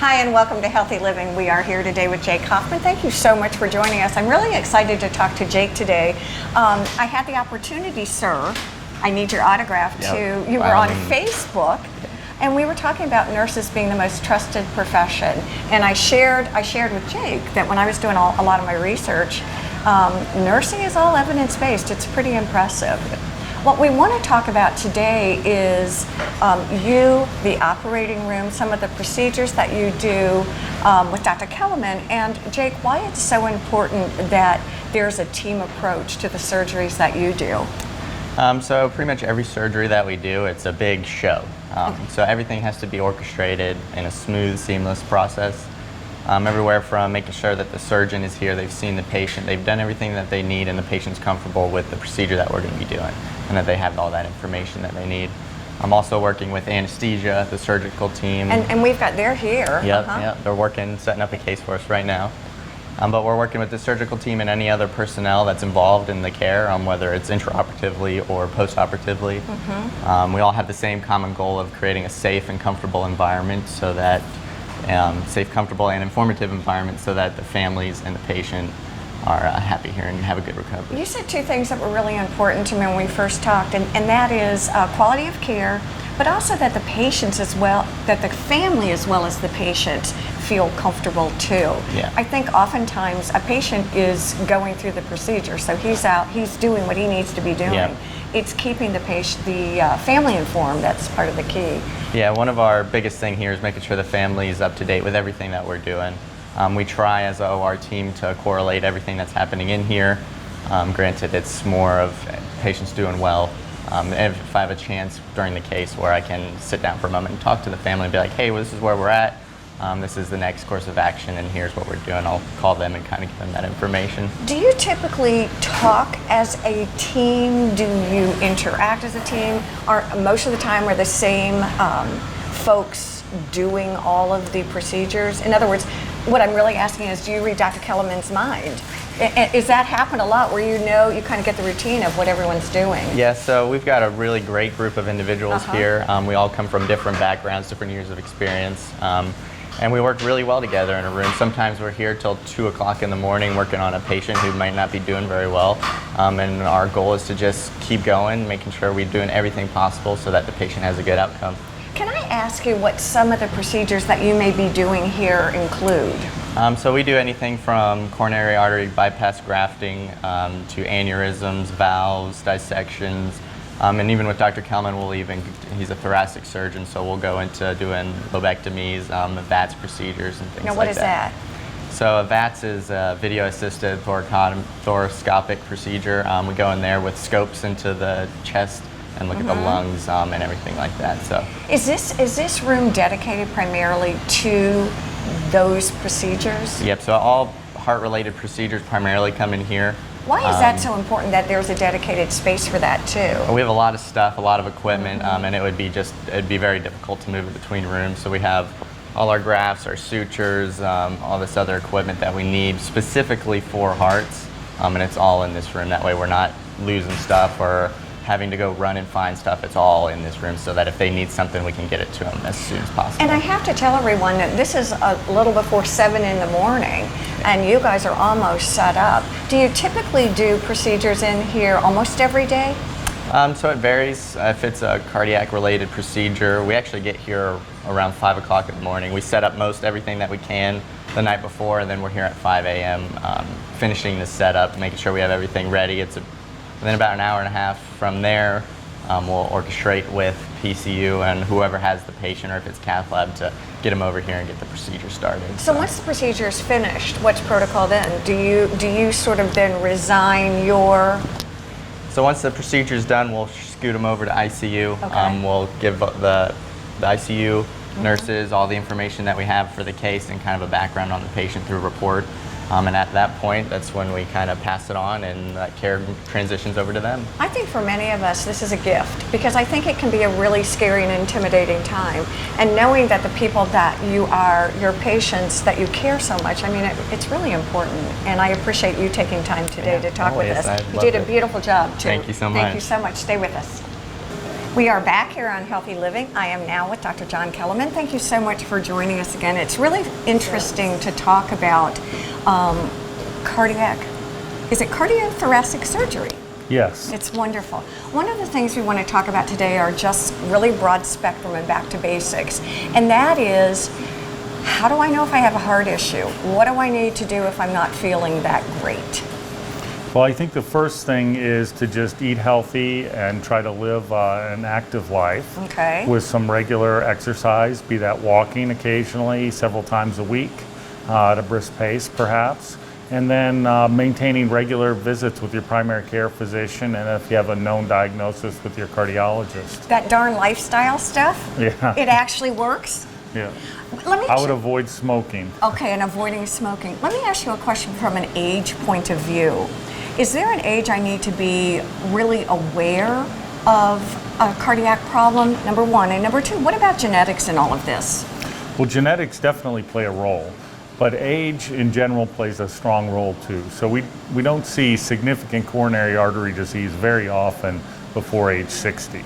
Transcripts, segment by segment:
Hi, and welcome to Healthy Living. We are here today with Jake Hoffman. Thank you so much for joining us. I'm really excited to talk to Jake today. I had the opportunity, sir, I need your autograph too. You were on Facebook, and we were talking about nurses being the most trusted profession. And I shared with Jake that when I was doing a lot of my research, nursing is all evidence-based. It's pretty impressive. What we want to talk about today is the operating room, some of the procedures that you do with DrKelemen, and Jake, why it's so important that there's a team approach to the surgeries that you do. So pretty much every surgery that we do, it's a big show. So everything has to be orchestrated in a smooth, seamless process. Everywhere from making sure that the surgeon is here, they've seen the patient, they've done everything that they need, and the patient's comfortable with the procedure that we're going to be doing, and that they have all that information that they need. I'm also working with anesthesia, the surgical team. And they're here. Yep, they're working, setting up a case for us right now. But we're working with the surgical team and any other personnel that's involved in the care, whether it's intraoperatively or postoperatively. We all have the same common goal of creating a safe and comfortable environment so that safe, comfortable, and informative environment so that the families and the patient are happy here and have a good recovery. You said two things that were really important to me when we first talked, and that is quality of care, but also that the patients as well, that the family as well as the patients feel comfortable too. Yeah. I think oftentimes a patient is going through the procedure, so he's out, he's doing what he needs to be doing. Yeah. It's keeping the family informed. That's part of the key. Yeah, one of our biggest thing here is making sure the family is up to date with everything that we're doing. We try as a OR team to correlate everything that's happening in here. Granted, it's more of patients doing well. If I have a chance during the case where I can sit down for a moment and talk to the family and be like, hey, well, this is where we're at. This is the next course of action, and here's what we're doing. I'll call them and kind of give them that information. Do you typically talk as a team? Do you interact as a team? Or most of the time are the same folks doing all of the procedures? In other words, what I'm really asking is, do you read DrKelemen's mind? Is that happen a lot where you kind of get the routine of what everyone's doing? Yeah, so we've got a really great group of individuals here. We all come from different backgrounds, different years of experience. And we work really well together in a room. Sometimes we're here till 2 o'clock in the morning working on a patient who might not be doing very well. And our goal is to just keep going, making sure we're doing everything possible so that the patient has a good outcome. Can I ask you what some of the procedures that you may be doing here include? So we do anything from coronary artery bypass grafting to aneurysms, valves, dissections. And even with DrKelemen, he's a thoracic surgeon, so we'll go into doing lobectomies, VATS procedures and things like that. Now what is that? So a VATS is a video-assisted thoracoscopic procedure. We go in there with scopes into the chest and look at the lungs and everything like that. So is this room dedicated primarily to those procedures? Yep, so all heart-related procedures primarily come in here. Why is that so important that there's a dedicated space for that too? We have a lot of stuff, a lot of equipment, and it'd be very difficult to move it between rooms. So we have all our grafts, our sutures, all this other equipment that we need specifically for hearts, and it's all in this room. That way we're not losing stuff or having to go run and find stuff. It's all in this room so that if they need something, we can get it to them as soon as possible. And I have to tell everyone that this is a little before 7 in the morning, and you guys are almost set up. Do you typically do procedures in here almost every day? So it varies. If it's a cardiac-related procedure, we actually get here around 5 o'clock in the morning. We set up most everything that we can the night before, and then we're here at 5 a.m. Finishing the setup, making sure we have everything ready. And then about an hour and a half from there, we'll orchestrate with PCU and whoever has the patient, or if it's cath lab, to get them over here and get the procedure started. So once the procedure is finished, what's protocol then? Do you sort of then resign your... So once the procedure is done, we'll scoot them over to ICU. Okay. We'll give the ICU nurses all the information that we have for the case and kind of a background on the patient through a report. And at that point, that's when we kind of pass it on and that care transitions over to them. I think for many of us, this is a gift, because I think it can be a really scary and intimidating time. And knowing that the people that you are, your patients, that you care so much, I mean, it's really important. And I appreciate you taking time today to talk with us. You did a beautiful job, too. Thank you so much. Thank you so much. Stay with us. We are back here on Healthy Living. I am now with Dr. DrKelemen. Thank you so much for joining us again. It's really interesting to talk about is it cardiothoracic surgery? Yes. It's wonderful. One of the things we want to talk about today are just really broad spectrum and back to basics. And that is, how do I know if I have a heart issue? What do I need to do if I'm not feeling that great? Well, I think the first thing is to just eat healthy and try to live an active life with some regular exercise, be that walking occasionally, several times a week at a brisk pace perhaps, and then maintaining regular visits with your primary care physician, and if you have a known diagnosis, with your cardiologist. That darn lifestyle stuff? Yeah. It actually works? Yeah. I would avoid smoking. Okay, and avoiding smoking. Let me ask you a question from an age point of view. Is there an age I need to be really aware of a cardiac problem, number one? And number two, what about genetics in all of this? Well, genetics definitely play a role, but age in general plays a strong role too. So we don't see significant coronary artery disease very often before age 60.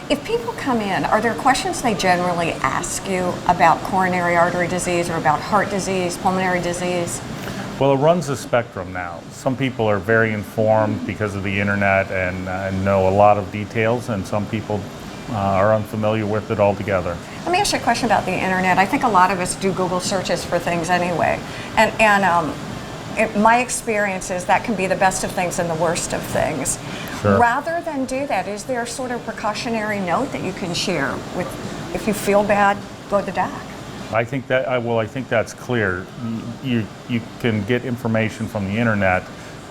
If people come in, are there questions they generally ask you about coronary artery disease or about heart disease, pulmonary disease? Well, it runs a spectrum now. Some people are very informed because of the internet and know a lot of details, and some people are unfamiliar with it altogether. Let me ask you a question about the internet. I think a lot of us do Google searches for things anyway, and my experience is that can be the best of things and the worst of things. Sure. Rather than do that, is there a sort of precautionary note that you can share with, if you feel bad, go to the doc? I think that's clear. You can get information from the internet,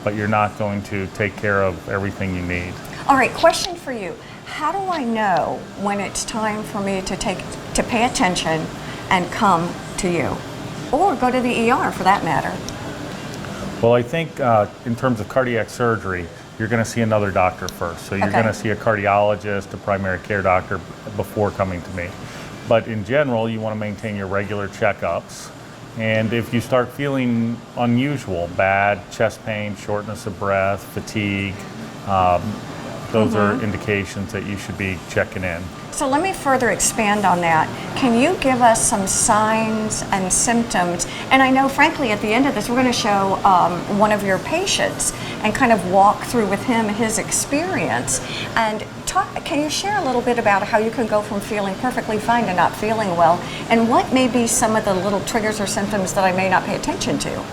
but you're not going to take care of everything you need. All right, question for you. How do I know when it's time for me to pay attention and come to you? Or go to the ER for that matter? Well, I think in terms of cardiac surgery, you're going to see another doctor first. So you're going to see a cardiologist, a primary care doctor before coming to me. But in general, you want to maintain your regular checkups. And if you start feeling unusual, bad chest pain, shortness of breath, fatigue, those are indications that you should be checking in. So let me further expand on that. Can you give us some signs and symptoms? And I know, frankly, at the end of this, we're going to show one of your patients and kind of walk through with him his experience. And can you share a little bit about how you can go from feeling perfectly fine to not feeling well? And what may be some of the little triggers or symptoms that I may not pay attention to?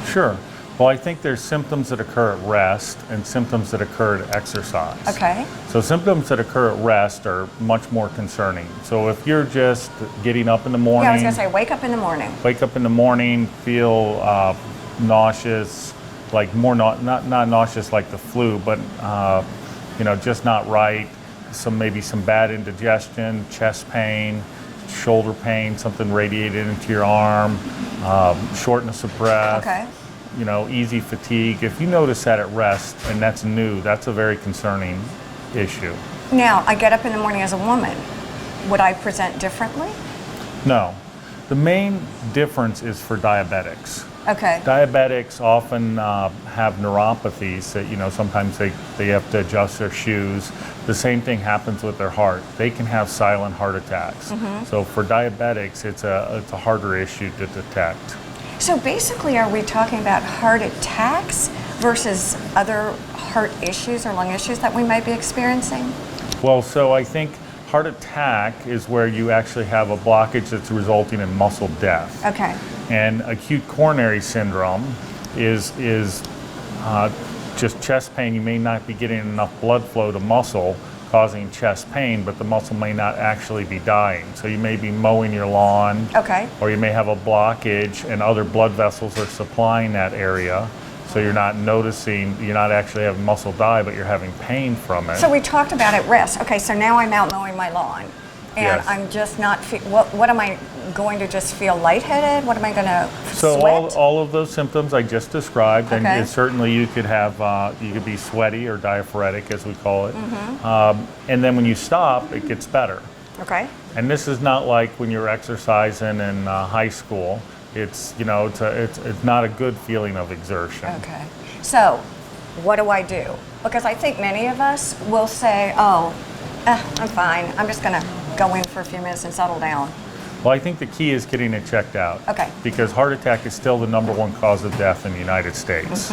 Sure. Well, I think there's symptoms that occur at rest and symptoms that occur at exercise. Okay. So symptoms that occur at rest are much more concerning. So if you're just getting up in the morning. Yeah, I was going to say, wake up in the morning. Wake up in the morning, feel nauseous, like not nauseous like the flu, but just not right. Maybe some bad indigestion, chest pain, shoulder pain, something radiated into your arm, shortness of breath. Okay. Easy fatigue. If you notice that at rest and that's new, that's a very concerning issue. Now, I get up in the morning as a woman. Would I present differently? No. The main difference is for diabetics. Okay. Diabetics often have neuropathies that, sometimes they have to adjust their shoes. The same thing happens with their heart. They can have silent heart attacks. So for diabetics, it's a harder issue to detect. So basically, are we talking about heart attacks versus other heart issues or lung issues that we might be experiencing? Well, so I think heart attack is where you actually have a blockage that's resulting in muscle death. Okay. And acute coronary syndrome is just chest pain. You may not be getting enough blood flow to muscle, causing chest pain, but the muscle may not actually be dying. So you may be mowing your lawn, or you may have a blockage and other blood vessels are supplying that area. So you're not noticing, you're not actually having muscle die, but you're having pain from it. So we talked about at rest. Okay, so now I'm out mowing my lawn. And I'm just not, what am I going to just feel lightheaded? What am I going to So sweat? all of those symptoms I just described, and certainly you could have, you could be sweaty or diaphoretic as we call it. And then when you stop, it gets better. Okay. And this is not like when you're exercising in high school. It's, it's not a good feeling of exertion. Okay. So what do I do? Because I think many of us will say, oh, I'm fine. I'm just going to go in for a few minutes and settle down. Well, I think the key is getting it checked out. Okay. Because heart attack is still the #1 cause of death in the United States.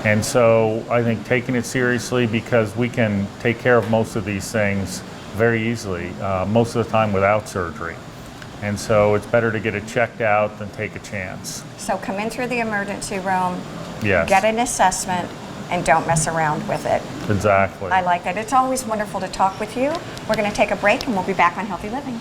And so I think taking it seriously, because we can take care of most of these things very easily, most of the time without surgery. And so it's better to get it checked out than take a chance. So come in through the emergency room, Yes. get an assessment, and don't mess around with it. Exactly. I like that. It's always wonderful to talk with you. We're going to take a break and we'll be back on Healthy Living.